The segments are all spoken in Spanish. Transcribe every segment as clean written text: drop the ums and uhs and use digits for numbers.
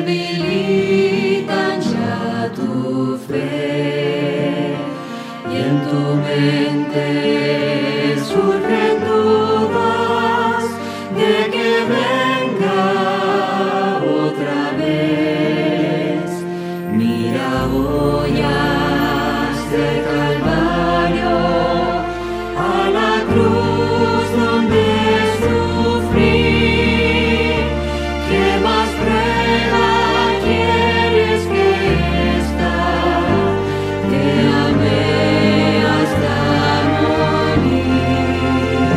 Debilitan ya tu fe y en tu mente surgen dudas de que venga otra vez. Mira huellas del Calvario a la cruz donde sufrí. ¿Qué más prueba quieres que esta? Te amé hasta morir.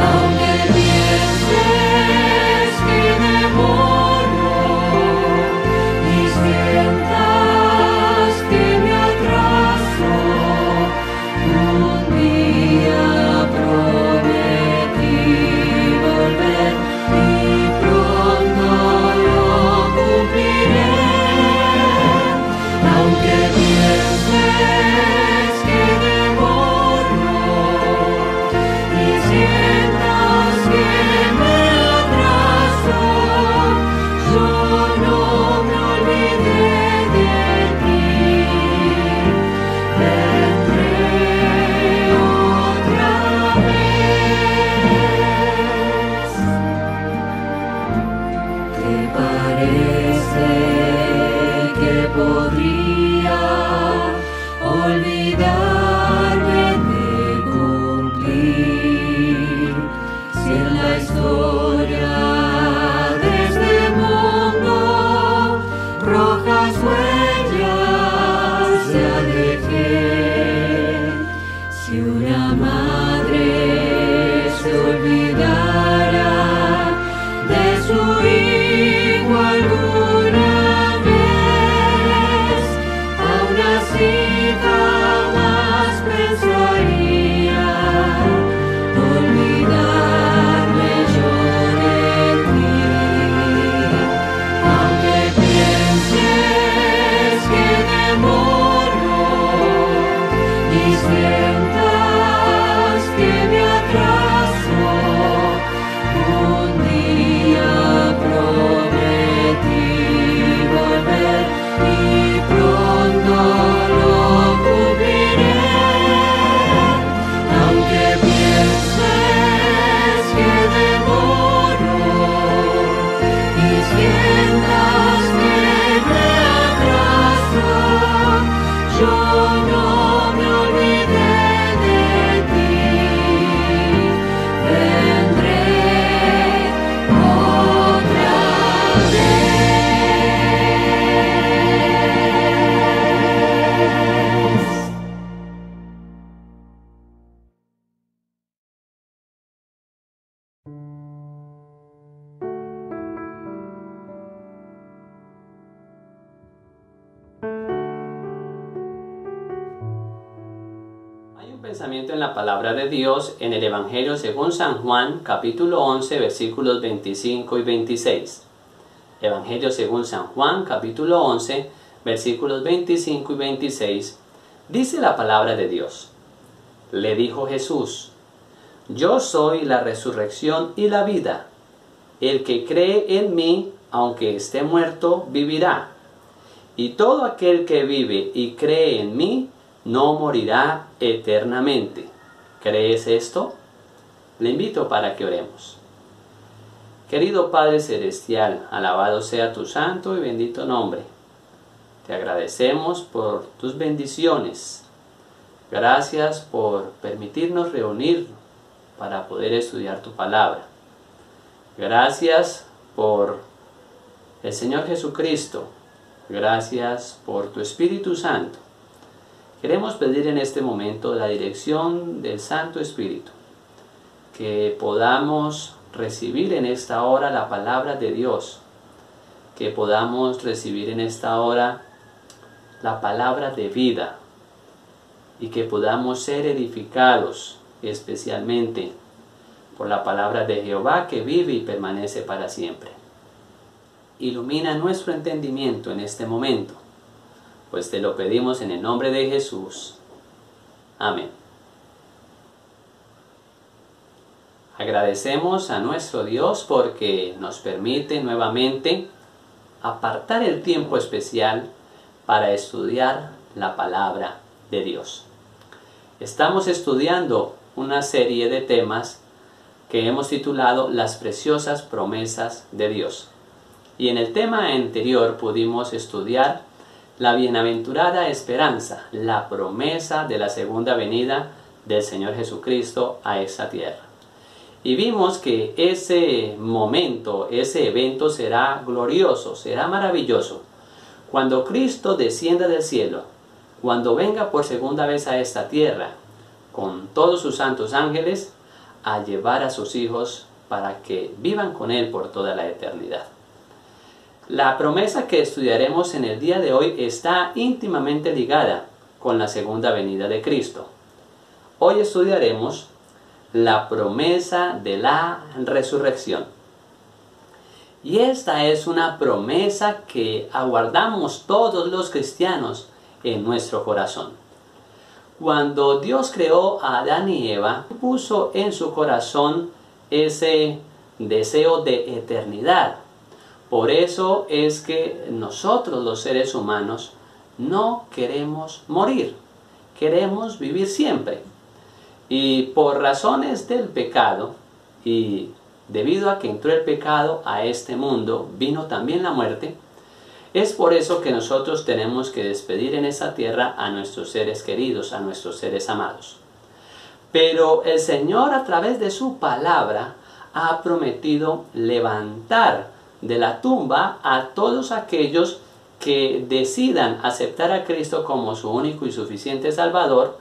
Aunque pienses que demoro y sientas que me atraso, un día prometí volver y pronto lo cumpliré. Aunque pienses que demoro y sientas que me atraso, yo no me olvidé de ti. Vendré otra vez. ¿Te parece que podría olvidarme de cumplir si en la historia de este mundo rojas huellas ya dejé? Si una madre se olvidara de su hijo alguna vez, aún así jamás pensaría olvidarme yo de ti. Aunque pienses que demoro y sientas que me atraso, un día prometí volver y pronto lo cumpliré. Aunque pienses que demoro y sientas que me atraso, yo no me olvidé de ti. Vendré otra vez. Hay un pensamiento en la palabra de Dios en el Evangelio según San Juan, capítulo 11, versículos 25 y 26. Evangelio según San Juan, capítulo 11, versículos 25 y 26. Dice la palabra de Dios. Le dijo Jesús: Yo soy la resurrección y la vida. El que cree en mí, aunque esté muerto, vivirá. Y todo aquel que vive y cree en mí, no morirá eternamente. ¿Crees esto? Le invito para que oremos. Querido Padre Celestial, alabado sea tu santo y bendito nombre. Te agradecemos por tus bendiciones. Gracias por permitirnos reunir para poder estudiar tu palabra. Gracias por el Señor Jesucristo. Gracias por tu Espíritu Santo. Queremos pedir en este momento la dirección del Santo Espíritu, que podamos recibir en esta hora la palabra de Dios, que podamos recibir en esta hora la palabra de vida y que podamos ser edificados especialmente por la palabra de Jehová que vive y permanece para siempre. Ilumina nuestro entendimiento en este momento, pues te lo pedimos en el nombre de Jesús. Amén. Agradecemos a nuestro Dios porque nos permite nuevamente apartar el tiempo especial para estudiar la palabra de Dios. Estamos estudiando una serie de temas que hemos titulado Las preciosas promesas de Dios. Y en el tema anterior pudimos estudiar la bienaventurada esperanza, la promesa de la segunda venida del Señor Jesucristo a esta tierra. Y vimos que ese momento, ese evento será glorioso, será maravilloso. Cuando Cristo descienda del cielo, cuando venga por segunda vez a esta tierra, con todos sus santos ángeles, a llevar a sus hijos para que vivan con Él por toda la eternidad. La promesa que estudiaremos en el día de hoy está íntimamente ligada con la segunda venida de Cristo. Hoy estudiaremos la promesa de la resurrección. Y esta es una promesa que aguardamos todos los cristianos en nuestro corazón. Cuando Dios creó a Adán y Eva, puso en su corazón ese deseo de eternidad. Por eso es que nosotros los seres humanos no queremos morir, queremos vivir siempre. Y por razones del pecado, y debido a que entró el pecado a este mundo, vino también la muerte. Es por eso que nosotros tenemos que despedir en esta tierra a nuestros seres queridos, a nuestros seres amados. Pero el Señor, a través de su palabra, ha prometido levantar de la tumba a todos aquellos que decidan aceptar a Cristo como su único y suficiente Salvador.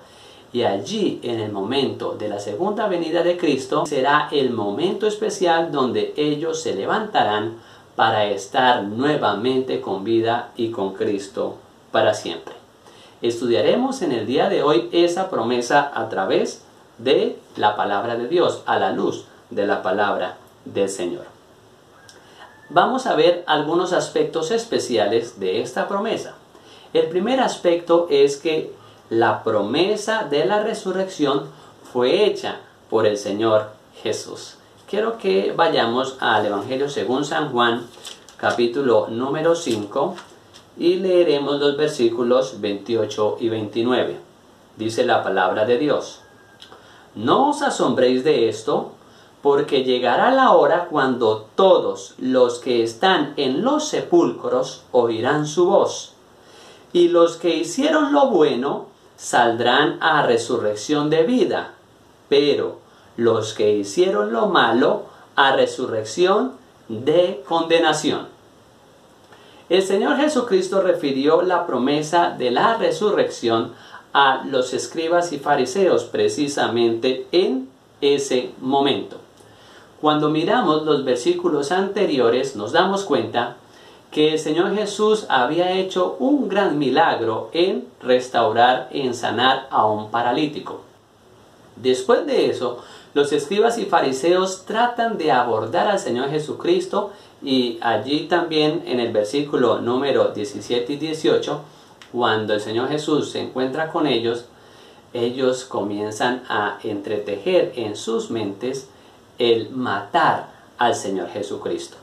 Y allí, en el momento de la segunda venida de Cristo, será el momento especial donde ellos se levantarán para estar nuevamente con vida y con Cristo para siempre. Estudiaremos en el día de hoy esa promesa a través de la palabra de Dios, a la luz de la palabra del Señor. Vamos a ver algunos aspectos especiales de esta promesa. El primer aspecto es que la promesa de la resurrección fue hecha por el Señor Jesús. Quiero que vayamos al Evangelio según San Juan, capítulo número 5, y leeremos los versículos 28 y 29. Dice la palabra de Dios: No os asombréis de esto, porque llegará la hora cuando todos los que están en los sepulcros oirán su voz, y los que hicieron lo bueno saldrán a resurrección de vida, pero los que hicieron lo malo a resurrección de condenación. El Señor Jesucristo refirió la promesa de la resurrección a los escribas y fariseos precisamente en ese momento. Cuando miramos los versículos anteriores nos damos cuenta que el Señor Jesús había hecho un gran milagro en restaurar, en sanar a un paralítico. Después de eso, los escribas y fariseos tratan de abordar al Señor Jesucristo, y allí también en el versículo número 17 y 18, cuando el Señor Jesús se encuentra con ellos, ellos comienzan a entretejer en sus mentes el matar al Señor Jesucristo.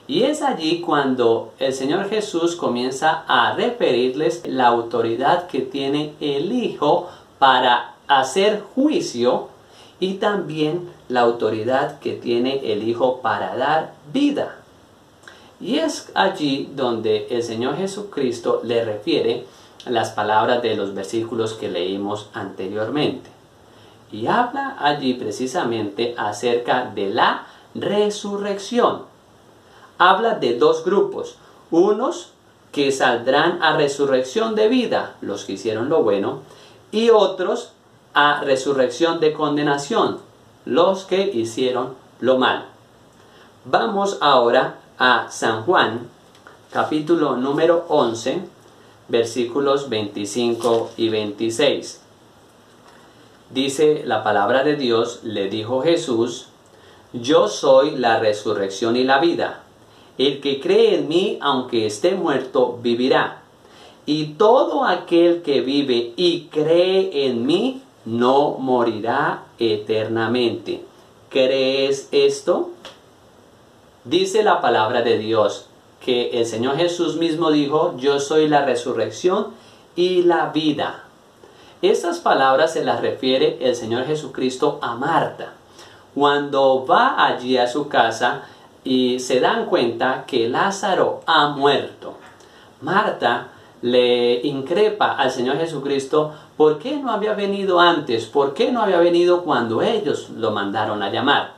Y es allí cuando el Señor Jesús comienza a referirles la autoridad que tiene el Hijo para hacer juicio, y también la autoridad que tiene el Hijo para dar vida. Y es allí donde el Señor Jesucristo le refiere las palabras de los versículos que leímos anteriormente. Y habla allí precisamente acerca de la resurrección. Habla de dos grupos, unos que saldrán a resurrección de vida, los que hicieron lo bueno, y otros a resurrección de condenación, los que hicieron lo malo. Vamos ahora a San Juan, capítulo número 11, versículos 25 y 26. Dice la palabra de Dios: le dijo Jesús: Yo soy la resurrección y la vida. El que cree en mí, aunque esté muerto, vivirá. Y todo aquel que vive y cree en mí, no morirá eternamente. ¿Crees esto? Dice la palabra de Dios que el Señor Jesús mismo dijo, yo soy la resurrección y la vida. Estas palabras se las refiere el Señor Jesucristo a Marta. Cuando va allí a su casa y se dan cuenta que Lázaro ha muerto, Marta le increpa al Señor Jesucristo, ¿por qué no había venido antes? ¿Por qué no había venido cuando ellos lo mandaron a llamar?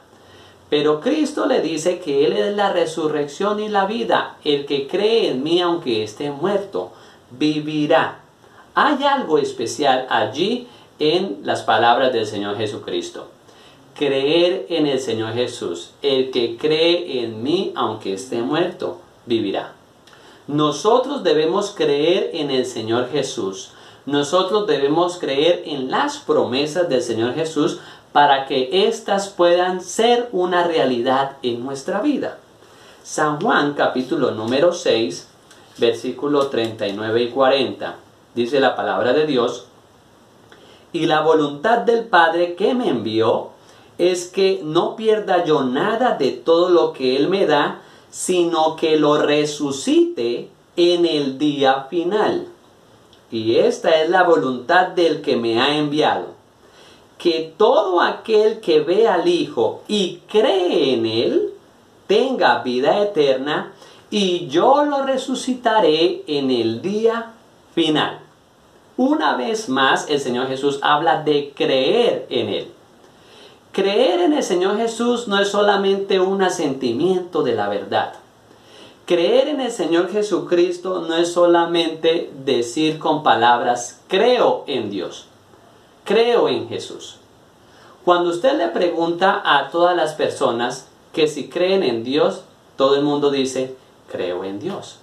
Pero Cristo le dice que Él es la resurrección y la vida. El que cree en mí, aunque esté muerto, vivirá. Hay algo especial allí en las palabras del Señor Jesucristo. Creer en el Señor Jesús. El que cree en mí, aunque esté muerto, vivirá. Nosotros debemos creer en el Señor Jesús. Nosotros debemos creer en las promesas del Señor Jesús para que éstas puedan ser una realidad en nuestra vida. San Juan capítulo número 6, versículo 39 y 40. Dice la palabra de Dios: y la voluntad del Padre que me envió es que no pierda yo nada de todo lo que Él me da, sino que lo resucite en el día final. Y esta es la voluntad del que me ha enviado, que todo aquel que ve al Hijo y cree en Él, tenga vida eterna, y yo lo resucitaré en el día final. Una vez más, el Señor Jesús habla de creer en Él. Creer en el Señor Jesús no es solamente un asentimiento de la verdad. Creer en el Señor Jesucristo no es solamente decir con palabras, creo en Dios, creo en Jesús. Cuando usted le pregunta a todas las personas que si creen en Dios, todo el mundo dice, creo en Dios.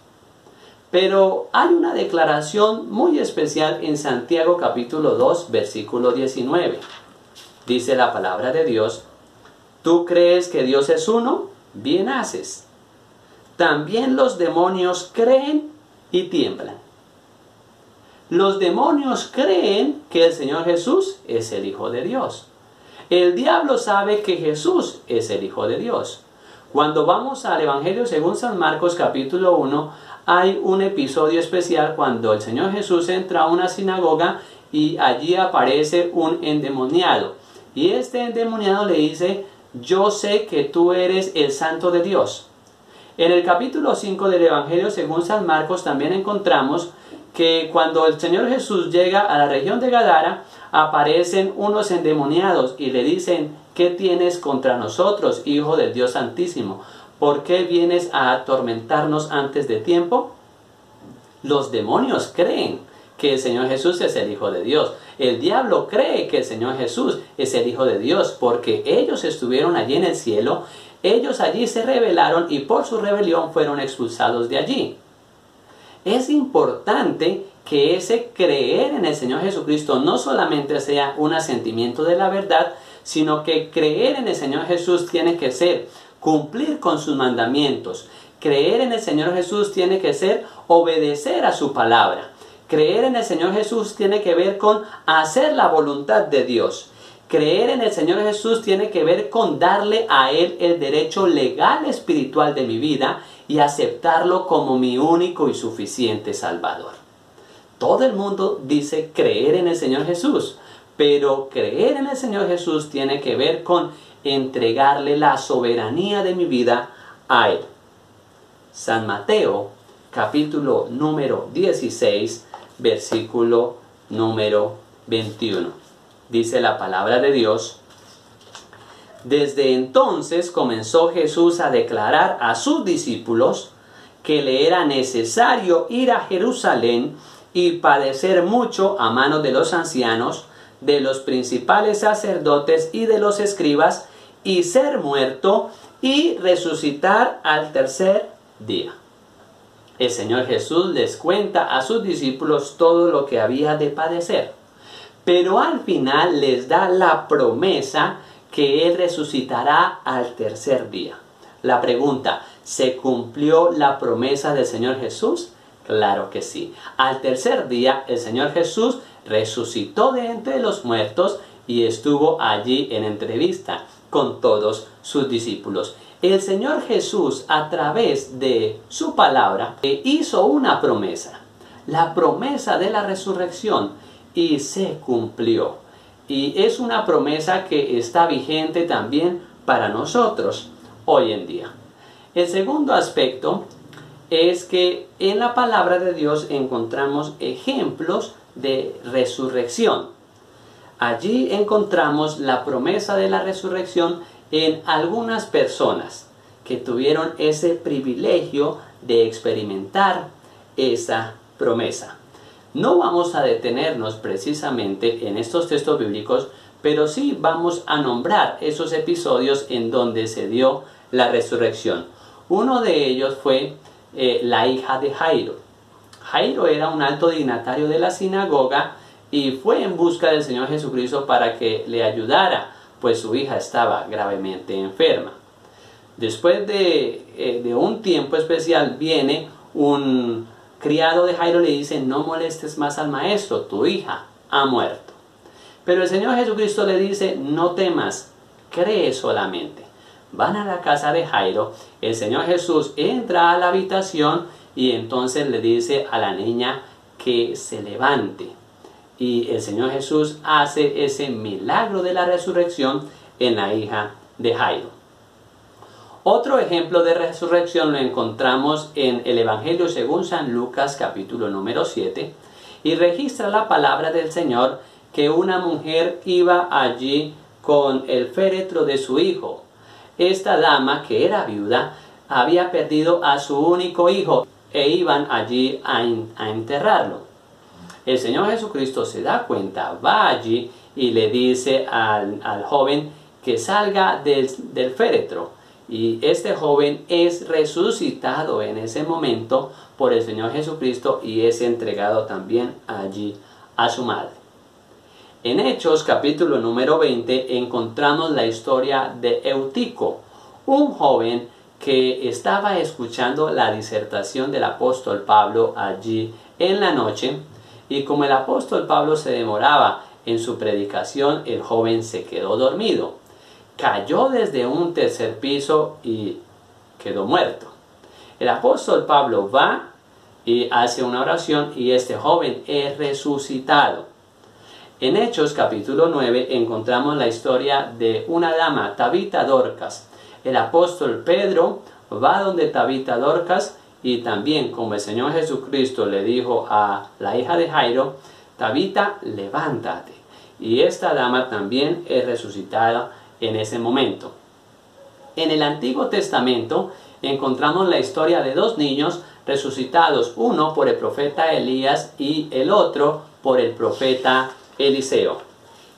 Pero hay una declaración muy especial en Santiago capítulo 2, versículo 19. Dice la palabra de Dios, ¿tú crees que Dios es uno? Bien haces. También los demonios creen y tiemblan. Los demonios creen que el Señor Jesús es el Hijo de Dios. El diablo sabe que Jesús es el Hijo de Dios. Cuando vamos al Evangelio según San Marcos capítulo 1, hay un episodio especial cuando el Señor Jesús entra a una sinagoga y allí aparece un endemoniado. Y este endemoniado le dice, yo sé que tú eres el Santo de Dios. En el capítulo 5 del Evangelio según San Marcos también encontramos que cuando el Señor Jesús llega a la región de Gadara, aparecen unos endemoniados y le dicen, ¿qué tienes contra nosotros, Hijo del Dios Santísimo? ¿Por qué vienes a atormentarnos antes de tiempo? Los demonios creen que el Señor Jesús es el Hijo de Dios. El diablo cree que el Señor Jesús es el Hijo de Dios porque ellos estuvieron allí en el cielo, ellos allí se rebelaron y por su rebelión fueron expulsados de allí. Es importante que ese creer en el Señor Jesucristo no solamente sea un asentimiento de la verdad, sino que creer en el Señor Jesús tiene que ser cumplir con sus mandamientos. Creer en el Señor Jesús tiene que ser obedecer a su palabra. Creer en el Señor Jesús tiene que ver con hacer la voluntad de Dios. Creer en el Señor Jesús tiene que ver con darle a Él el derecho legal espiritual de mi vida y aceptarlo como mi único y suficiente Salvador. Todo el mundo dice creer en el Señor Jesús, pero creer en el Señor Jesús tiene que ver con entregarle la soberanía de mi vida a Él. San Mateo, capítulo número 16, versículo número 21. Dice la palabra de Dios, desde entonces comenzó Jesús a declarar a sus discípulos que le era necesario ir a Jerusalén y padecer mucho a manos de los ancianos, de los principales sacerdotes y de los escribas, y ser muerto y resucitar al tercer día. El Señor Jesús les cuenta a sus discípulos todo lo que había de padecer, pero al final les da la promesa que Él resucitará al tercer día. La pregunta, ¿se cumplió la promesa del Señor Jesús? Claro que sí. Al tercer día el Señor Jesús resucitó de entre los muertos y estuvo allí en entrevista con todos sus discípulos. El Señor Jesús, a través de su palabra, hizo una promesa, la promesa de la resurrección, y se cumplió. Y es una promesa que está vigente también para nosotros hoy en día. El segundo aspecto es que en la palabra de Dios encontramos ejemplos de resurrección. Allí encontramos la promesa de la resurrección en algunas personas que tuvieron ese privilegio de experimentar esa promesa. No vamos a detenernos precisamente en estos textos bíblicos, pero sí vamos a nombrar esos episodios en donde se dio la resurrección. Uno de ellos fue la hija de Jairo. Jairo era un alto dignatario de la sinagoga y fue en busca del Señor Jesucristo para que le ayudara, pues su hija estaba gravemente enferma. Después de un tiempo especial viene un criado de Jairo, le dice: no molestes más al maestro, tu hija ha muerto. Pero el Señor Jesucristo le dice: no temas, cree solamente. Van a la casa de Jairo, el Señor Jesús entra a la habitación y entonces le dice a la niña que se levante. Y el Señor Jesús hace ese milagro de la resurrección en la hija de Jairo. Otro ejemplo de resurrección lo encontramos en el Evangelio según San Lucas, capítulo número 7, y registra la palabra del Señor que una mujer iba allí con el féretro de su hijo. Esta dama, que era viuda, había perdido a su único hijo e iban allí a enterrarlo. El Señor Jesucristo se da cuenta, va allí y le dice al joven que salga del féretro. Y este joven es resucitado en ese momento por el Señor Jesucristo y es entregado también allí a su madre. En Hechos capítulo número 20 encontramos la historia de Eutico, un joven que estaba escuchando la disertación del apóstol Pablo allí en la noche, y como el apóstol Pablo se demoraba en su predicación, el joven se quedó dormido. Cayó desde un tercer piso y quedó muerto. El apóstol Pablo va y hace una oración y este joven es resucitado. En Hechos capítulo 9 encontramos la historia de una dama, Tabita Dorcas. El apóstol Pedro va donde Tabita Dorcas y también, como el Señor Jesucristo le dijo a la hija de Jairo: Tabita, levántate. Y esta dama también es resucitada en ese momento. En el Antiguo Testamento encontramos la historia de dos niños resucitados, uno por el profeta Elías y el otro por el profeta Eliseo.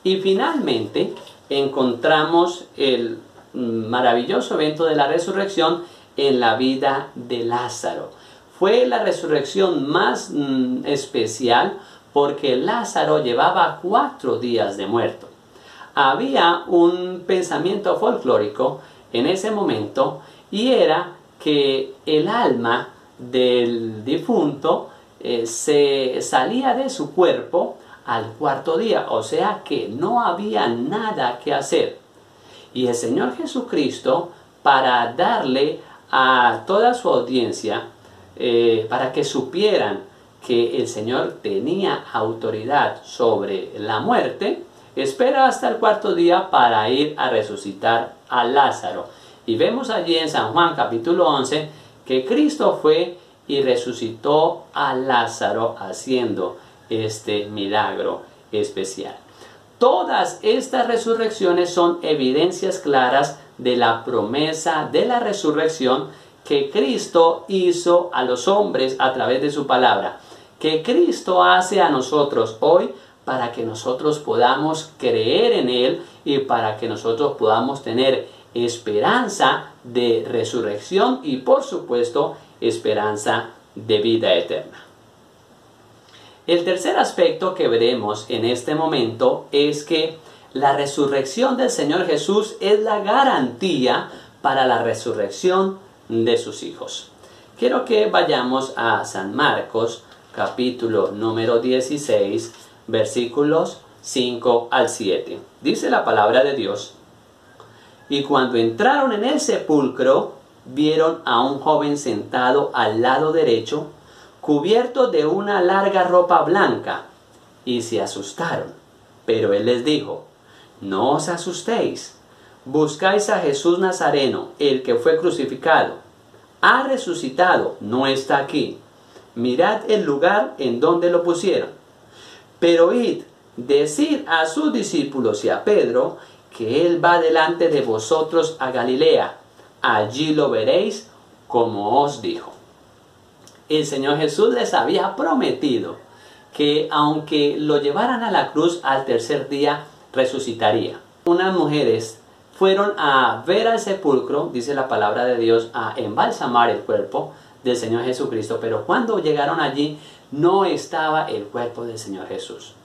Y finalmente encontramos el maravilloso evento de la resurrección en la vida de Lázaro. Fue la resurrección más especial porque Lázaro llevaba 4 días de muerto. Había un pensamiento folclórico en ese momento y era que el alma del difunto se salía de su cuerpo al 4.º día, o sea que no había nada que hacer. Y el Señor Jesucristo, para darle a toda su audiencia, para que supieran que el Señor tenía autoridad sobre la muerte, espera hasta el 4.º día para ir a resucitar a Lázaro. Y vemos allí en San Juan capítulo 11 que Cristo fue y resucitó a Lázaro haciendo este milagro especial. Todas estas resurrecciones son evidencias claras de la promesa de la resurrección que Cristo hizo a los hombres a través de su palabra, que Cristo hace a nosotros hoy para que nosotros podamos creer en Él y para que nosotros podamos tener esperanza de resurrección y, por supuesto, esperanza de vida eterna. El tercer aspecto que veremos en este momento es que La resurrección del Señor Jesús es la garantía para la resurrección de sus hijos. Quiero que vayamos a San Marcos, capítulo número 16, versículos 5 al 7. Dice la palabra de Dios: y cuando entraron en el sepulcro, vieron a un joven sentado al lado derecho, cubierto de una larga ropa blanca, y se asustaron. Pero él les dijo: no os asustéis, buscáis a Jesús Nazareno, el que fue crucificado. Ha resucitado, no está aquí. Mirad el lugar en donde lo pusieron. Pero id, decid a sus discípulos y a Pedro que él va delante de vosotros a Galilea. Allí lo veréis como os dijo. El Señor Jesús les había prometido que aunque lo llevaran a la cruz, al tercer día resucitaría. Unas mujeres fueron a ver al sepulcro, dice la palabra de Dios, a embalsamar el cuerpo del Señor Jesucristo, pero cuando llegaron allí no estaba el cuerpo del Señor Jesús.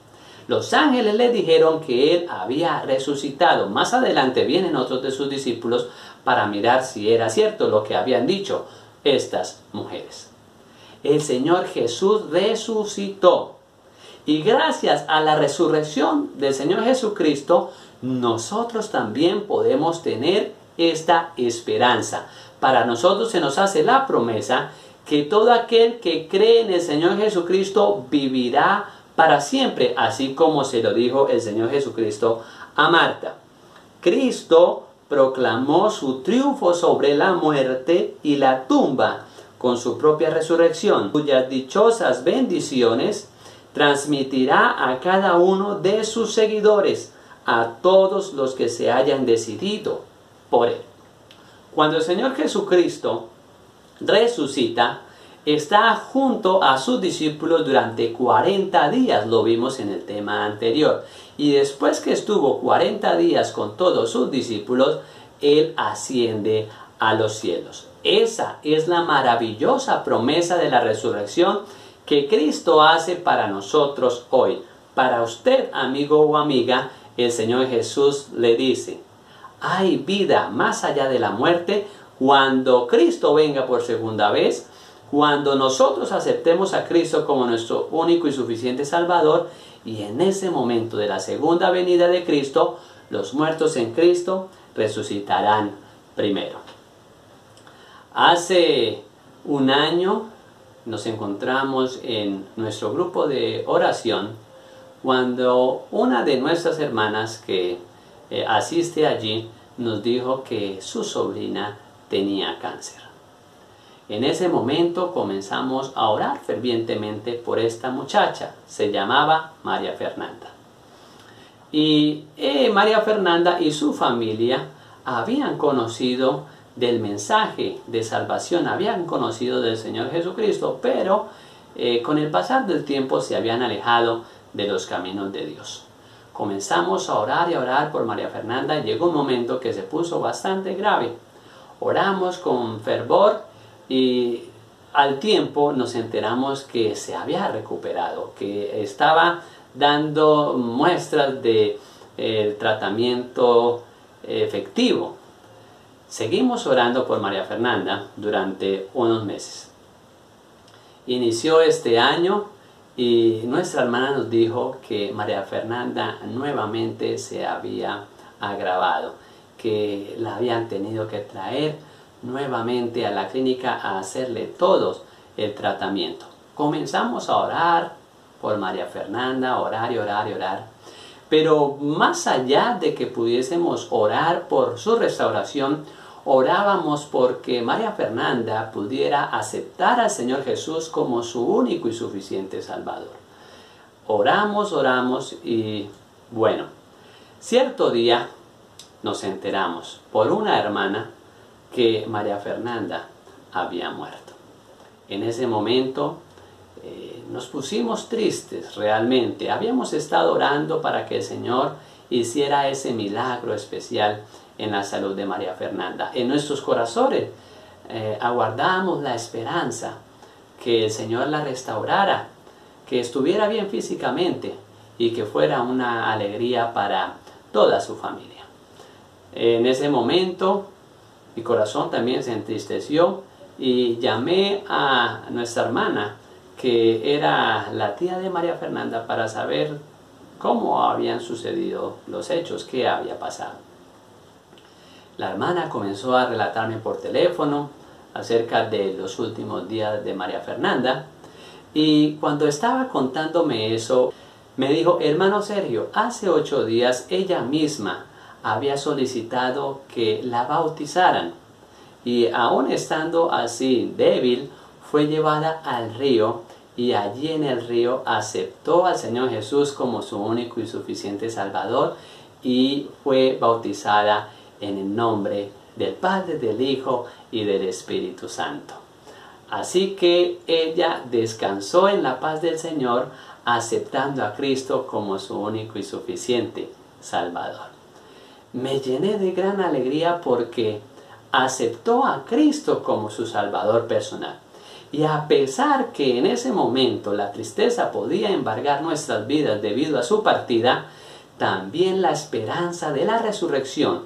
Los ángeles le dijeron que él había resucitado. Más adelante vienen otros de sus discípulos para mirar si era cierto lo que habían dicho estas mujeres. El Señor Jesús resucitó. Y gracias a la resurrección del Señor Jesucristo, nosotros también podemos tener esta esperanza. Para nosotros se nos hace la promesa que todo aquel que cree en el Señor Jesucristo vivirá para siempre, así como se lo dijo el Señor Jesucristo a Marta. Cristo proclamó su triunfo sobre la muerte y la tumba con su propia resurrección, cuyas dichosas bendiciones transmitirá a cada uno de sus seguidores, a todos los que se hayan decidido por él. Cuando el Señor Jesucristo resucita, está junto a sus discípulos durante 40 días, lo vimos en el tema anterior. Y después que estuvo 40 días con todos sus discípulos, él asciende a los cielos. Esa es la maravillosa promesa de la resurrección que Cristo hace para nosotros hoy. Para usted, amigo o amiga, el Señor Jesús le dice: hay vida más allá de la muerte cuando Cristo venga por segunda vez, cuando nosotros aceptemos a Cristo como nuestro único y suficiente Salvador, y en ese momento de la segunda venida de Cristo, los muertos en Cristo resucitarán primero. Hace un año nos encontramos en nuestro grupo de oración cuando una de nuestras hermanas que asiste allí nos dijo que su sobrina tenía cáncer. En ese momento comenzamos a orar fervientemente por esta muchacha. Se llamaba María Fernanda. Y María Fernanda y su familia habían conocido del mensaje de salvación, habían conocido del Señor Jesucristo, pero con el pasar del tiempo se habían alejado de los caminos de Dios. Comenzamos a orar por María Fernanda y llegó un momento que se puso bastante grave. Oramos con fervor y al tiempo nos enteramos que se había recuperado, que estaba dando muestras de tratamiento efectivo. Seguimos orando por María Fernanda durante unos meses. Inició este año y nuestra hermana nos dijo que María Fernanda nuevamente se había agravado, que la habían tenido que traer nuevamente a la clínica a hacerle todo el tratamiento. Comenzamos a orar por María Fernanda, orar. Pero más allá de que pudiésemos orar por su restauración, orábamos porque María Fernanda pudiera aceptar al Señor Jesús como su único y suficiente Salvador. Oramos y bueno, cierto día nos enteramos por una hermana que María Fernanda había muerto. En ese momento nos pusimos tristes realmente. Habíamos estado orando para que el Señor hiciera ese milagro especial en la salud de María Fernanda. En nuestros corazones aguardamos la esperanza que el Señor la restaurara, que estuviera bien físicamente y que fuera una alegría para toda su familia. En ese momento mi corazón también se entristeció y llamé a nuestra hermana, que era la tía de María Fernanda, para saber cómo habían sucedido los hechos, qué había pasado. La hermana comenzó a relatarme por teléfono acerca de los últimos días de María Fernanda, y cuando estaba contándome eso, me dijo: hermano Sergio, hace 8 días ella misma había solicitado que la bautizaran, y aún estando así débil, fue llevada al río, y allí en el río aceptó al Señor Jesús como su único y suficiente Salvador, y fue bautizada en el nombre del Padre, del Hijo y del Espíritu Santo. Así que ella descansó en la paz del Señor, aceptando a Cristo como su único y suficiente Salvador. Me llené de gran alegría porque aceptó a Cristo como su Salvador personal. Y a pesar que en ese momento la tristeza podía embargar nuestras vidas debido a su partida, también la esperanza de la resurrección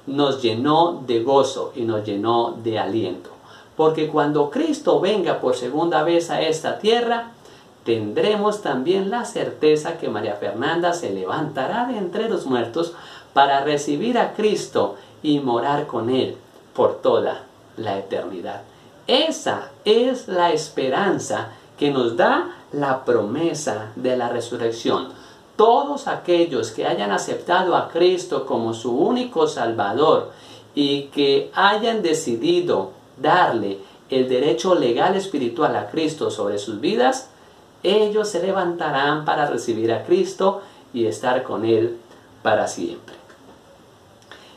nos llenó de gozo y nos llenó de aliento. Porque cuando Cristo venga por segunda vez a esta tierra, tendremos también la certeza que María Fernanda se levantará de entre los muertos para recibir a Cristo y morar con Él por toda la eternidad. Esa es la esperanza que nos da la promesa de la resurrección. Todos aquellos que hayan aceptado a Cristo como su único Salvador y que hayan decidido darle el derecho legal espiritual a Cristo sobre sus vidas, ellos se levantarán para recibir a Cristo y estar con Él para siempre.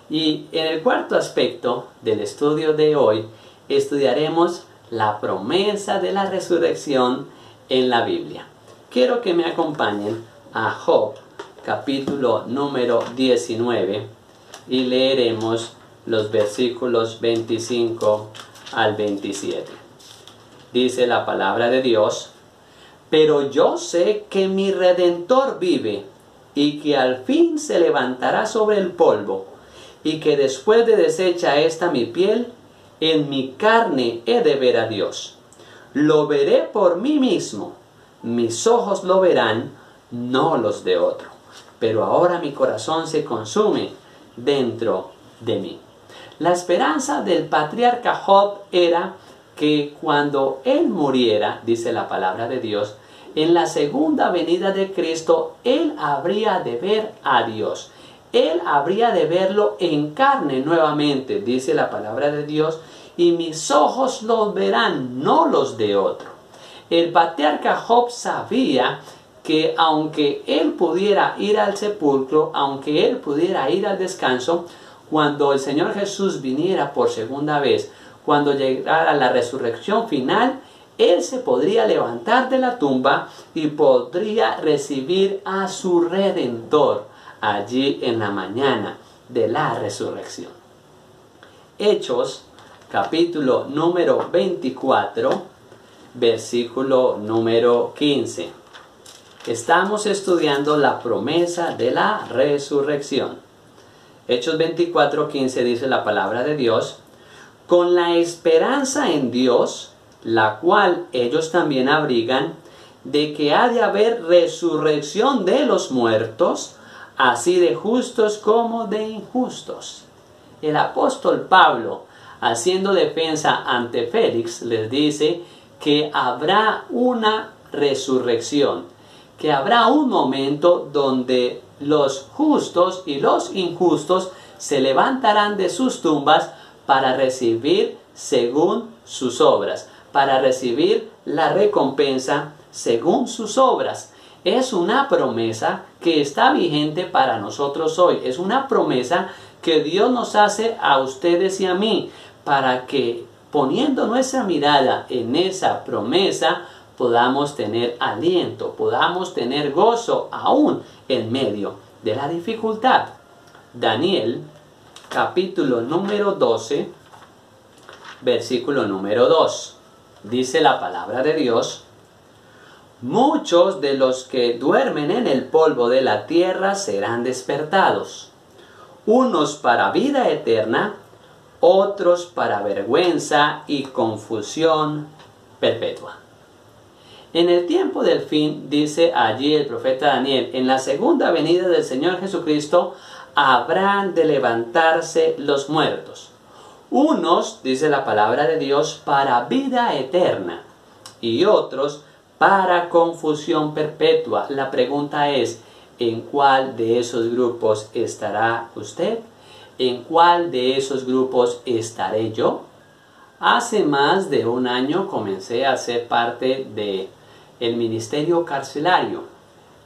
Y en el cuarto aspecto del estudio de hoy, estudiaremos la promesa de la resurrección en la Biblia. Quiero que me acompañen a Job, capítulo número 19, y leeremos los versículos 25 al 27. Dice la palabra de Dios: pero yo sé que mi Redentor vive, y que al fin se levantará sobre el polvo, y que después de deshecha esta mi piel, en mi carne he de ver a Dios. Lo veré por mí mismo, mis ojos lo verán, no los de otro. Pero ahora mi corazón se consume dentro de mí. La esperanza del patriarca Job era que cuando él muriera, dice la palabra de Dios, en la segunda venida de Cristo, él habría de ver a Dios. Él habría de verlo en carne nuevamente, dice la palabra de Dios, y mis ojos los verán, no los de otro. El patriarca Job sabía que aunque él pudiera ir al sepulcro, aunque él pudiera ir al descanso, cuando el Señor Jesús viniera por segunda vez, cuando llegara la resurrección final, él se podría levantar de la tumba y podría recibir a su Redentor allí en la mañana de la resurrección. Hechos, capítulo número 24, versículo número 15. Estamos estudiando la promesa de la resurrección. Hechos 24, 15 dice la palabra de Dios: con la esperanza en Dios, la cual ellos también abrigan, de que ha de haber resurrección de los muertos, así de justos como de injustos. El apóstol Pablo, haciendo defensa ante Félix, les dice que habrá una resurrección, que habrá un momento donde los justos y los injustos se levantarán de sus tumbas para recibir según sus obras, para recibir la recompensa según sus obras. Es una promesa que está vigente para nosotros hoy. Es una promesa que Dios nos hace a ustedes y a mí, para que poniendo nuestra mirada en esa promesa podamos tener aliento, podamos tener gozo aún en medio de la dificultad. Daniel, capítulo número 12, versículo número 2. Dice la palabra de Dios: Muchos de los que duermen en el polvo de la tierra serán despertados, unos para vida eterna, otros para vergüenza y confusión perpetua. En el tiempo del fin, dice allí el profeta Daniel, en la segunda venida del Señor Jesucristo, habrán de levantarse los muertos. Unos, dice la palabra de Dios, para vida eterna y otros para confusión perpetua. La pregunta es, ¿en cuál de esos grupos estará usted? ¿En cuál de esos grupos estaré yo? Hace más de un año comencé a ser parte del ministerio carcelario,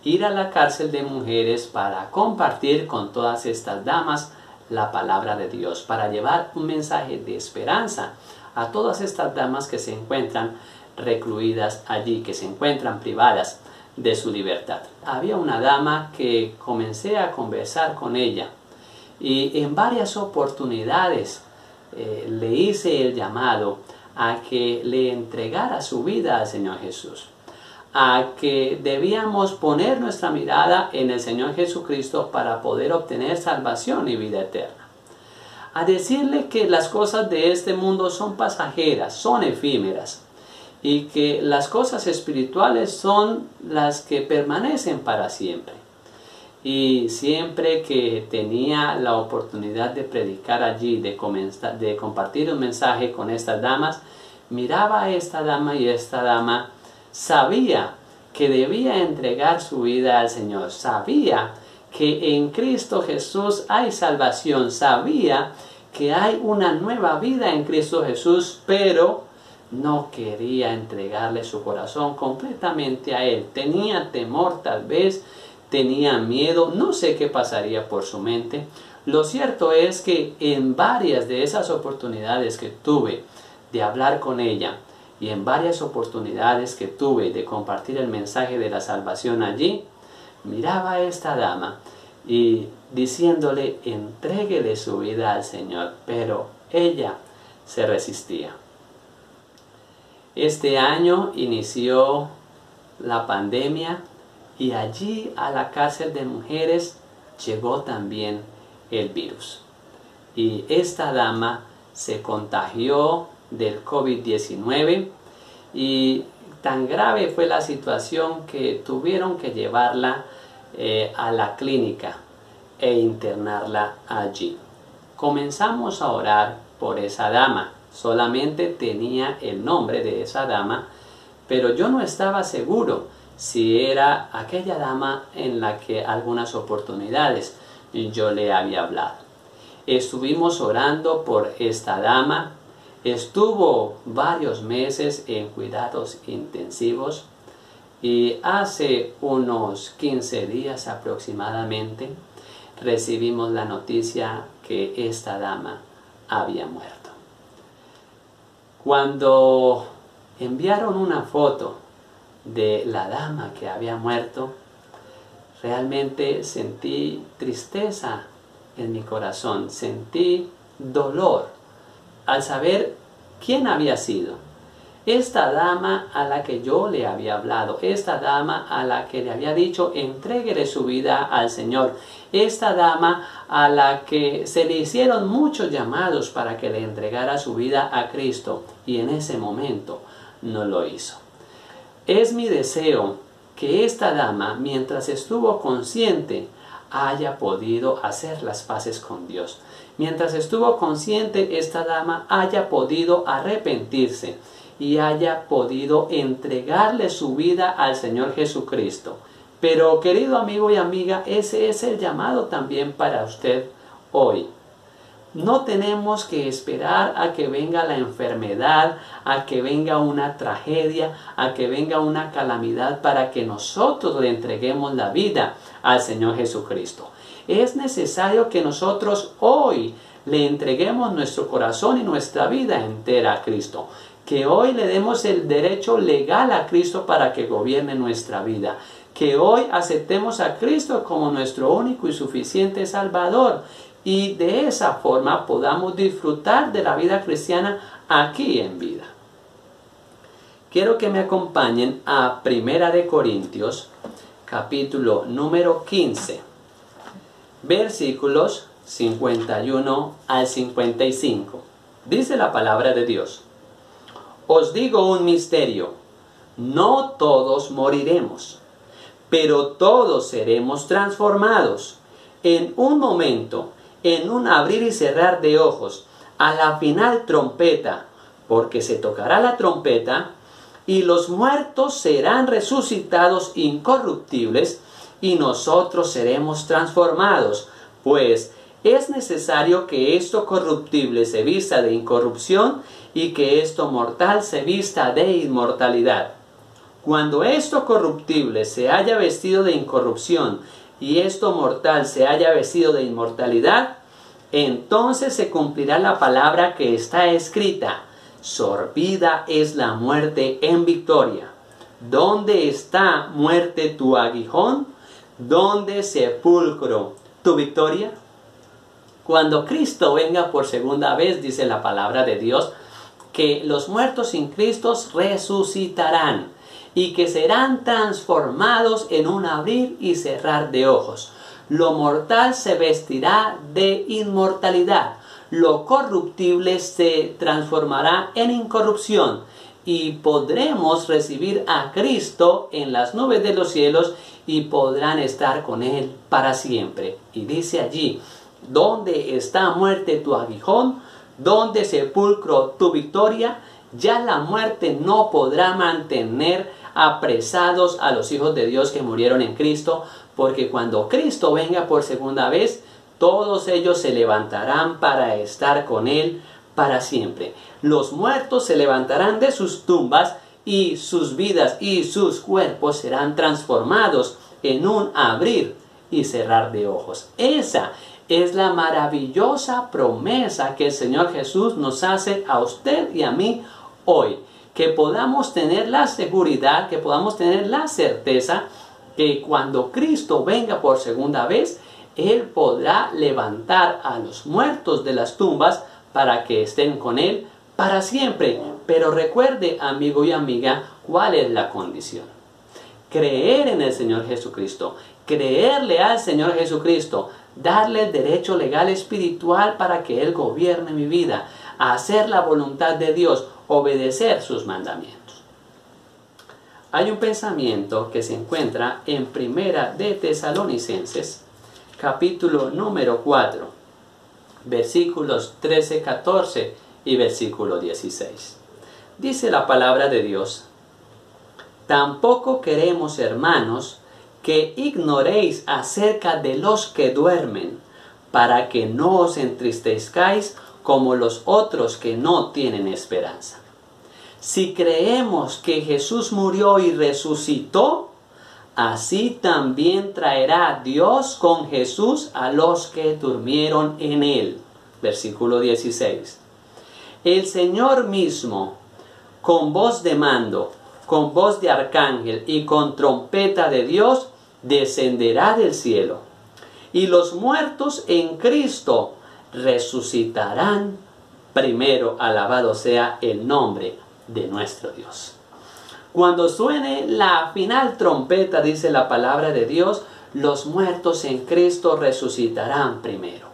ir a la cárcel de mujeres para compartir con todas estas damas la palabra de Dios, para llevar un mensaje de esperanza a todas estas damas que se encuentran recluidas allí, que se encuentran privadas de su libertad. Había una dama que comencé a conversar con ella y en varias oportunidades le hice el llamado a que le entregara su vida al Señor Jesús, a que debíamos poner nuestra mirada en el Señor Jesucristo para poder obtener salvación y vida eterna, a decirle que las cosas de este mundo son pasajeras, son efímeras, y que las cosas espirituales son las que permanecen para siempre. Y siempre que tenía la oportunidad de predicar allí, de compartir un mensaje con estas damas, miraba a esta dama y esta dama sabía que debía entregar su vida al Señor, sabía que en Cristo Jesús hay salvación, sabía que hay una nueva vida en Cristo Jesús, pero no quería entregarle su corazón completamente a Él. Tenía temor, tal vez tenía miedo, no sé qué pasaría por su mente. Lo cierto es que en varias de esas oportunidades que tuve de hablar con ella y en varias oportunidades que tuve de compartir el mensaje de la salvación allí, miraba a esta dama y diciéndole, entréguele su vida al Señor, pero ella se resistía. Este año inició la pandemia y allí a la cárcel de mujeres llegó también el virus. Y esta dama se contagió del COVID-19 y tan grave fue la situación que tuvieron que llevarla a la clínica e internarla allí. Comenzamos a orar por esa dama. Solamente tenía el nombre de esa dama, pero yo no estaba seguro si era aquella dama en la que algunas oportunidades yo le había hablado. Estuvimos orando por esta dama, estuvo varios meses en cuidados intensivos y hace unos 15 días aproximadamente recibimos la noticia que esta dama había muerto. Cuando enviaron una foto de la dama que había muerto, realmente sentí tristeza en mi corazón, sentí dolor al saber quién había sido. Esta dama a la que yo le había hablado, esta dama a la que le había dicho entréguele su vida al Señor, esta dama a la que se le hicieron muchos llamados para que le entregara su vida a Cristo y en ese momento no lo hizo. Es mi deseo que esta dama, mientras estuvo consciente, haya podido hacer las paces con Dios. Mientras estuvo consciente, esta dama haya podido arrepentirse y haya podido entregarle su vida al Señor Jesucristo. Pero, querido amigo y amiga, ese es el llamado también para usted hoy. No tenemos que esperar a que venga la enfermedad, a que venga una tragedia, a que venga una calamidad para que nosotros le entreguemos la vida al Señor Jesucristo. Es necesario que nosotros hoy le entreguemos nuestro corazón y nuestra vida entera a Cristo. Que hoy le demos el derecho legal a Cristo para que gobierne nuestra vida. Que hoy aceptemos a Cristo como nuestro único y suficiente Salvador. Y de esa forma podamos disfrutar de la vida cristiana aquí en vida. quiero que me acompañen a Primera de Corintios, capítulo número 15, versículos 51 al 55. Dice la palabra de Dios: Os digo un misterio, no todos moriremos, pero todos seremos transformados en un momento, en un abrir y cerrar de ojos, a la final trompeta, porque se tocará la trompeta, y los muertos serán resucitados incorruptibles, y nosotros seremos transformados, pues es necesario que esto corruptible se vista de incorrupción y que esto mortal se vista de inmortalidad. Cuando esto corruptible se haya vestido de incorrupción y esto mortal se haya vestido de inmortalidad, entonces se cumplirá la palabra que está escrita: sorbida es la muerte en victoria. ¿Dónde está, muerte, tu aguijón? ¿Dónde, sepulcro, tu victoria? Cuando Cristo venga por segunda vez, dice la palabra de Dios, que los muertos sin Cristo resucitarán y que serán transformados en un abrir y cerrar de ojos. Lo mortal se vestirá de inmortalidad, lo corruptible se transformará en incorrupción, y podremos recibir a Cristo en las nubes de los cielos y podrán estar con Él para siempre. Y dice allí: ¿dónde está, muerte, tu aguijón? ¿Dónde, sepulcro, tu victoria? Ya la muerte no podrá mantener apresados a los hijos de Dios que murieron en Cristo, porque cuando Cristo venga por segunda vez, todos ellos se levantarán para estar con Él para siempre. Los muertos se levantarán de sus tumbas y sus vidas y sus cuerpos serán transformados en un abrir y cerrar de ojos. Esa es la maravillosa promesa que el Señor Jesús nos hace a usted y a mí hoy. Que podamos tener la seguridad, que podamos tener la certeza que cuando Cristo venga por segunda vez, Él podrá levantar a los muertos de las tumbas para que estén con Él para siempre. Pero recuerde, amigo y amiga, cuál es la condición. Creer en el Señor Jesucristo, creerle al Señor Jesucristo, darle el derecho legal espiritual para que Él gobierne mi vida, hacer la voluntad de Dios, obedecer sus mandamientos. Hay un pensamiento que se encuentra en Primera de Tesalonicenses, capítulo número 4, versículos 13, 14 y versículo 16. Dice la palabra de Dios: Tampoco queremos, hermanos, que ignoréis acerca de los que duermen, para que no os entristezcáis como los otros que no tienen esperanza. Si creemos que Jesús murió y resucitó, así también traerá Dios con Jesús a los que durmieron en Él. Versículo 16. El Señor mismo, con voz de mando, con voz de arcángel y con trompeta de Dios, descenderá del cielo. Y los muertos en Cristo resucitarán primero. Alabado sea el nombre de nuestro Dios. Cuando suene la final trompeta, dice la palabra de Dios, los muertos en Cristo resucitarán primero.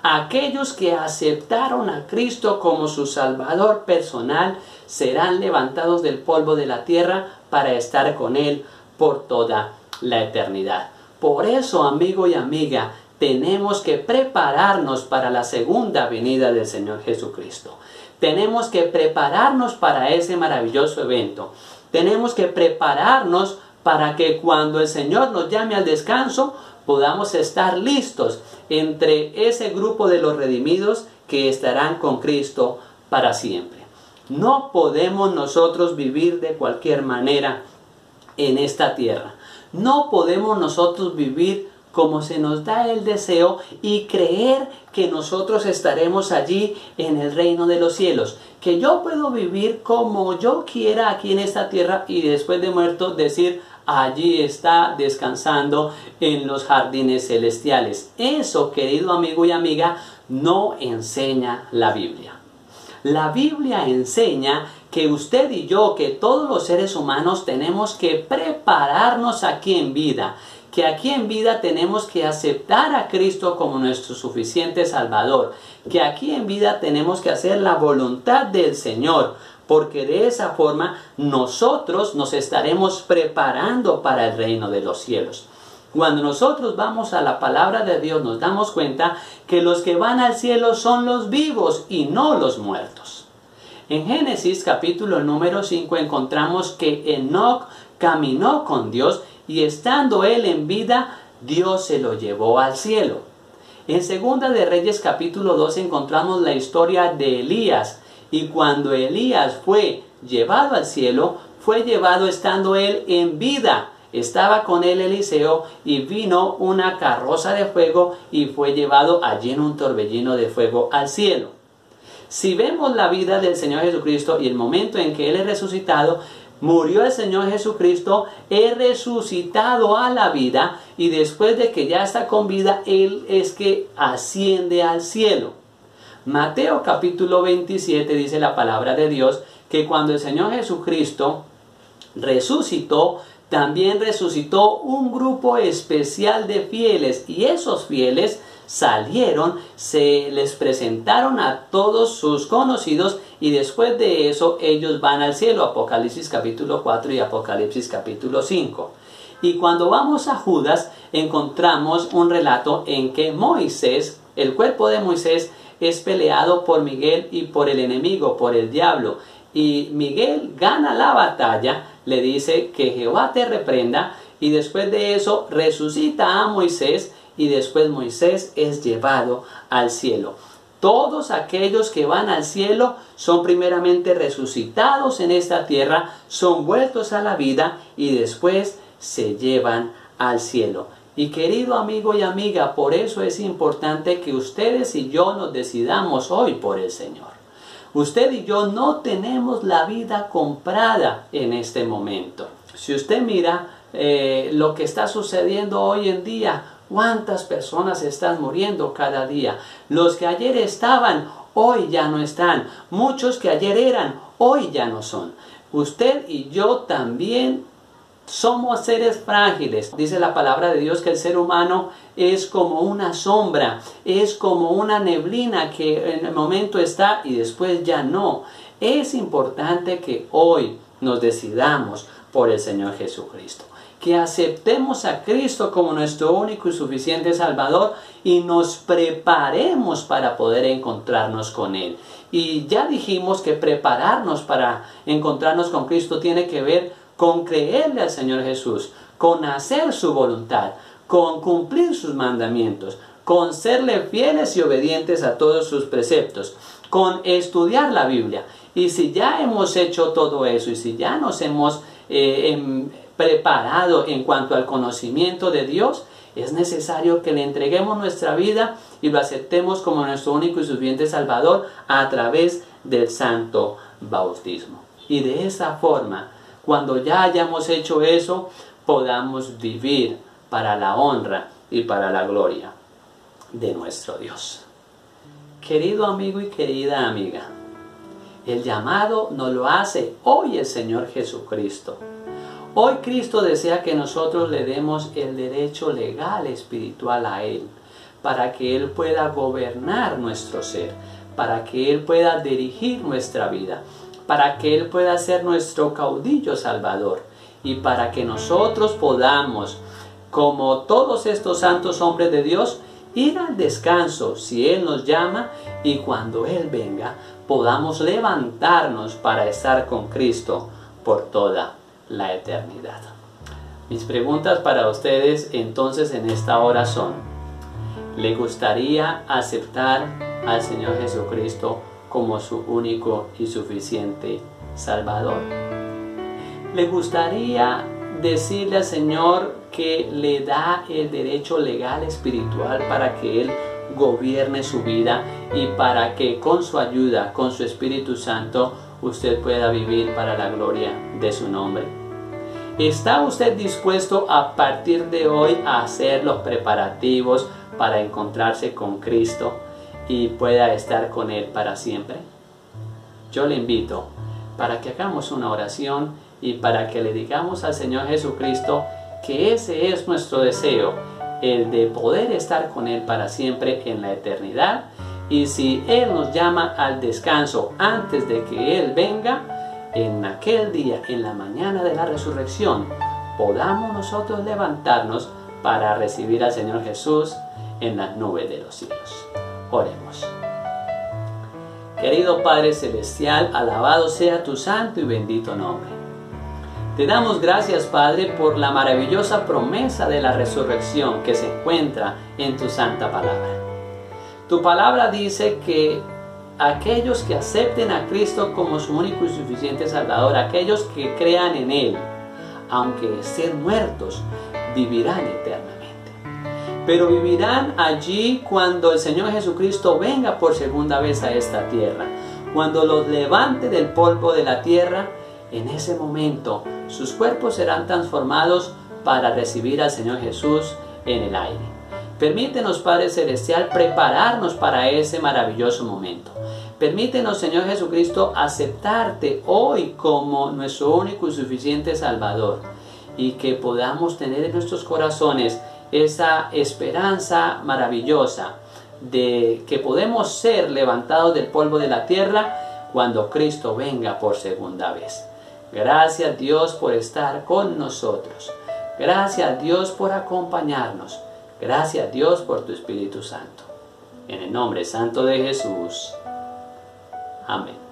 Aquellos que aceptaron a Cristo como su Salvador personal serán levantados del polvo de la tierra para estar con Él por toda la eternidad. Por eso, amigo y amiga, tenemos que prepararnos para la segunda venida del Señor Jesucristo. Tenemos que prepararnos para ese maravilloso evento. Tenemos que prepararnos para que cuando el Señor nos llame al descanso, podamos estar listos entre ese grupo de los redimidos que estarán con Cristo para siempre. No podemos nosotros vivir de cualquier manera en esta tierra. No podemos nosotros vivir como se nos da el deseo y creer que nosotros estaremos allí en el reino de los cielos. Que yo puedo vivir como yo quiera aquí en esta tierra y después de muerto decir: allí está descansando en los jardines celestiales. Eso, querido amigo y amiga, no enseña la Biblia. La Biblia enseña que usted y yo, que todos los seres humanos tenemos que prepararnos aquí en vida, que aquí en vida tenemos que aceptar a Cristo como nuestro suficiente Salvador, que aquí en vida tenemos que hacer la voluntad del Señor, porque de esa forma nosotros nos estaremos preparando para el reino de los cielos. Cuando nosotros vamos a la palabra de Dios, nos damos cuenta que los que van al cielo son los vivos y no los muertos. En Génesis capítulo número 5 encontramos que Enoc caminó con Dios y estando él en vida, Dios se lo llevó al cielo. En Segunda de Reyes capítulo 2 encontramos la historia de Elías, y cuando Elías fue llevado al cielo, fue llevado estando él en vida. Estaba con él Eliseo y vino una carroza de fuego y fue llevado allí en un torbellino de fuego al cielo. Si vemos la vida del Señor Jesucristo y el momento en que Él es resucitado, murió el Señor Jesucristo, es resucitado a la vida y después de que ya está con vida, Él es que asciende al cielo. Mateo capítulo 27 dice la palabra de Dios que cuando el Señor Jesucristo resucitó, también resucitó un grupo especial de fieles y esos fieles salieron, se les presentaron a todos sus conocidos y después de eso ellos van al cielo. Apocalipsis capítulo 4 y Apocalipsis capítulo 5. Y cuando vamos a Judas encontramos un relato en que Moisés, el cuerpo de Moisés es peleado por Miguel y por el enemigo, por el diablo. Y Miguel gana la batalla, le dice que Jehová te reprenda y después de eso resucita a Moisés y después Moisés es llevado al cielo. Todos aquellos que van al cielo son primeramente resucitados en esta tierra, son vueltos a la vida y después se llevan al cielo. Y querido amigo y amiga, por eso es importante que ustedes y yo nos decidamos hoy por el Señor. Usted y yo no tenemos la vida comprada en este momento. Si usted mira lo que está sucediendo hoy en día, cuántas personas están muriendo cada día. Los que ayer estaban, hoy ya no están. Muchos que ayer eran, hoy ya no son. Usted y yo también somos seres frágiles. Dice la palabra de Dios que el ser humano es como una sombra, es como una neblina que en el momento está y después ya no. Es importante que hoy nos decidamos por el Señor Jesucristo, que aceptemos a Cristo como nuestro único y suficiente Salvador y nos preparemos para poder encontrarnos con Él. Y ya dijimos que prepararnos para encontrarnos con Cristo tiene que ver con creerle al Señor Jesús, con hacer su voluntad, con cumplir sus mandamientos, con serle fieles y obedientes a todos sus preceptos, con estudiar la Biblia. Y si ya hemos hecho todo eso y si ya nos hemos preparado en cuanto al conocimiento de Dios, es necesario que le entreguemos nuestra vida y lo aceptemos como nuestro único y suficiente Salvador a través del santo bautismo. Y de esa forma, cuando ya hayamos hecho eso, podamos vivir para la honra y para la gloria de nuestro Dios. Querido amigo y querida amiga, el llamado nos lo hace hoy el Señor Jesucristo. Hoy Cristo desea que nosotros le demos el derecho legal espiritual a Él, para que Él pueda gobernar nuestro ser, para que Él pueda dirigir nuestra vida, para que Él pueda ser nuestro caudillo salvador y para que nosotros podamos, como todos estos santos hombres de Dios, ir al descanso si Él nos llama y cuando Él venga podamos levantarnos para estar con Cristo por toda la eternidad. Mis preguntas para ustedes entonces en esta hora son: ¿le gustaría aceptar al Señor Jesucristo como su único y suficiente Salvador? ¿Le gustaría decirle al Señor que le da el derecho legal espiritual para que Él gobierne su vida y para que con su ayuda, con su Espíritu Santo, usted pueda vivir para la gloria de su nombre? ¿Está usted dispuesto a partir de hoy a hacer los preparativos para encontrarse con Cristo y pueda estar con Él para siempre? yo le invito para que hagamos una oración y para que le digamos al Señor Jesucristo que ese es nuestro deseo, el de poder estar con Él para siempre en la eternidad. Y si Él nos llama al descanso antes de que Él venga, en aquel día, en la mañana de la resurrección, podamos nosotros levantarnos para recibir al Señor Jesús en las nubes de los cielos. Oremos. Querido Padre Celestial, alabado sea tu santo y bendito nombre. Te damos gracias, Padre, por la maravillosa promesa de la resurrección que se encuentra en tu santa palabra. Tu palabra dice que aquellos que acepten a Cristo como su único y suficiente Salvador, aquellos que crean en Él, aunque estén muertos, vivirán eternamente. Pero vivirán allí cuando el Señor Jesucristo venga por segunda vez a esta tierra. Cuando los levante del polvo de la tierra, en ese momento sus cuerpos serán transformados para recibir al Señor Jesús en el aire. Permítenos, Padre Celestial, prepararnos para ese maravilloso momento. Permítenos, Señor Jesucristo, aceptarte hoy como nuestro único y suficiente Salvador, y que podamos tener en nuestros corazones esa esperanza maravillosa de que podemos ser levantados del polvo de la tierra cuando Cristo venga por segunda vez. Gracias, Dios, por estar con nosotros. Gracias, Dios, por acompañarnos. Gracias, Dios, por tu Espíritu Santo. En el nombre santo de Jesús. Amén.